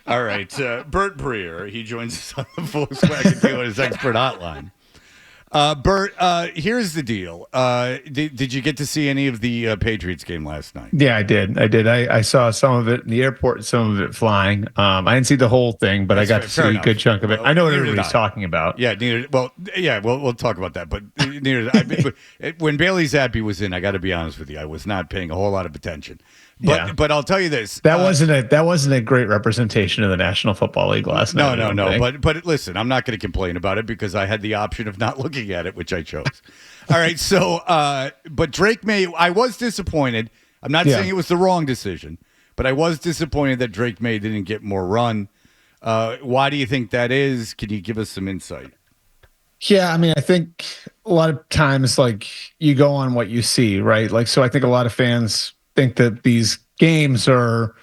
All right, Bert Breer. He joins us on the Volkswagen Dealers Expert Hotline. Bert, here's the deal. Did you get to see any of the Patriots game last night? Yeah, I did. I saw some of it in the airport and some of it flying. I didn't see the whole thing, but I That's got fair, to fair see a good enough. chunk of it. Well, I know what neither did everybody's I. talking about. Yeah, neither. Well, yeah, we'll talk about that. But neither. When Bailey Zappi was in, I got to be honest with you, I was not paying a whole lot of attention. Yeah. But I'll tell you this. That wasn't a great representation of the National Football League last night. No, I no, don't no. think. But listen, I'm not going to complain about it because I had the option of not looking at it, which I chose. All right. So, but Drake Maye, I was disappointed. I'm not Yeah. saying it was the wrong decision, but I was disappointed that Drake Maye didn't get more run. Why do you think that is? Can you give us some insight? Yeah, I mean, I think a lot of times, like, you go on what you see, right? Like, so I think a lot of fans think that these games are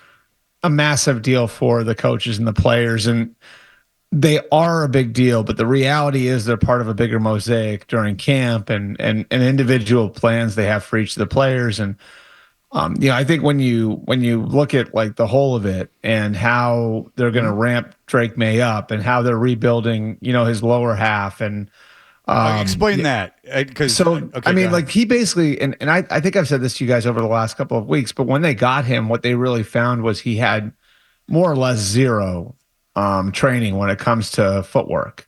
a massive deal for the coaches and the players, and they are a big deal. But the reality is, they're part of a bigger mosaic during camp and individual plans they have for each of the players. And I think when you look at like the whole of it and how they're going to ramp Drake May up and how they're rebuilding, his lower half and Explain that. Because, I okay, go mean, ahead. like he basically, and I think I've said this to you guys over the last couple of weeks, but when they got him, what they really found was he had more or less zero training when it comes to footwork,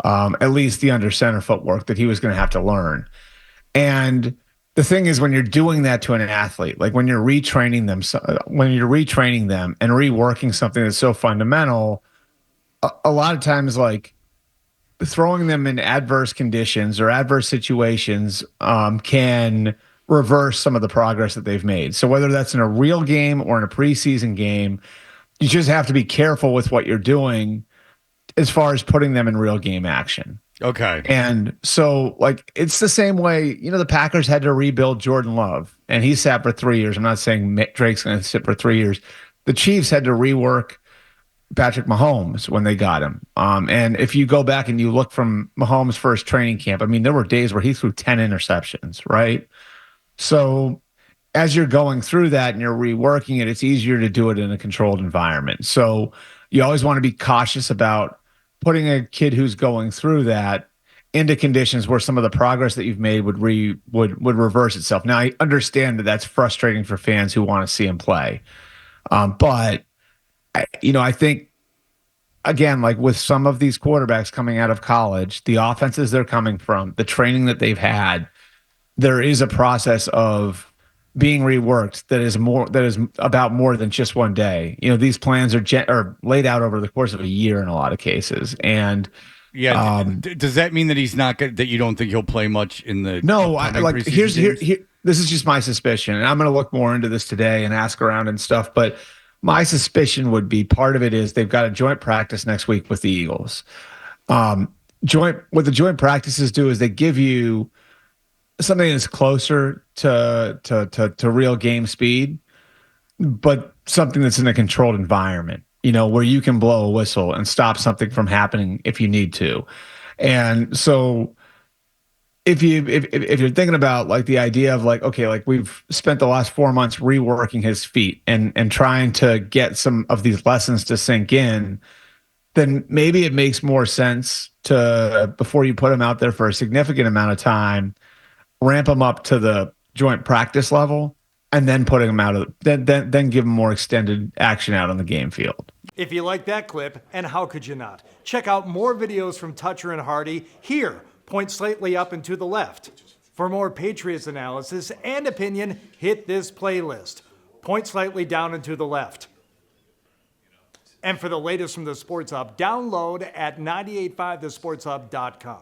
at least the under center footwork that he was going to have to learn. And the thing is, when you're doing that to an athlete, like when you're retraining them, and reworking something that's so fundamental, a lot of times, like throwing them in adverse conditions or adverse situations can reverse some of the progress that they've made. So whether that's in a real game or in a preseason game, you just have to be careful with what you're doing as far as putting them in real game action. Okay. And so, like, it's the same way, the Packers had to rebuild Jordan Love, and he sat for 3 years. I'm not saying Drake's going to sit for 3 years. The Chiefs had to rework Patrick Mahomes when they got him. And if you go back and you look from Mahomes' first training camp, I mean, there were days where he threw 10 interceptions, right? So as you're going through that and you're reworking it, it's easier to do it in a controlled environment. So you always want to be cautious about putting a kid who's going through that into conditions where some of the progress that you've made would reverse itself. Now I understand that that's frustrating for fans who want to see him play, but I think again, like with some of these quarterbacks coming out of college, the offenses they're coming from, the training that they've had, there is a process of being reworked that is about more than just one day. These plans are laid out over the course of a year in a lot of cases. And Yeah. Does that mean that he's not good, that you don't think he'll play much in the no, I upcoming like preseason games? here this is just my suspicion, and I'm going to look more into this today and ask around and stuff, but my suspicion would be part of it is they've got a joint practice next week with the Eagles. What the joint practices do is they give you something that's closer to real game speed, but something that's in a controlled environment, where you can blow a whistle and stop something from happening if you need to. And so if you're thinking about like the idea of like, okay, like we've spent the last 4 months reworking his feet and trying to get some of these lessons to sink in, then maybe it makes more sense to, before you put him out there for a significant amount of time, ramp him up to the joint practice level and then putting him out of then give him more extended action out on the game field. If you like that clip, and how could you not? Check out more videos from Toucher and Hardy here. Point slightly up and to the left. For more Patriots analysis and opinion, hit this playlist. Point slightly down and to the left. And for the latest from the Sports Hub, download at 985thesportshub.com.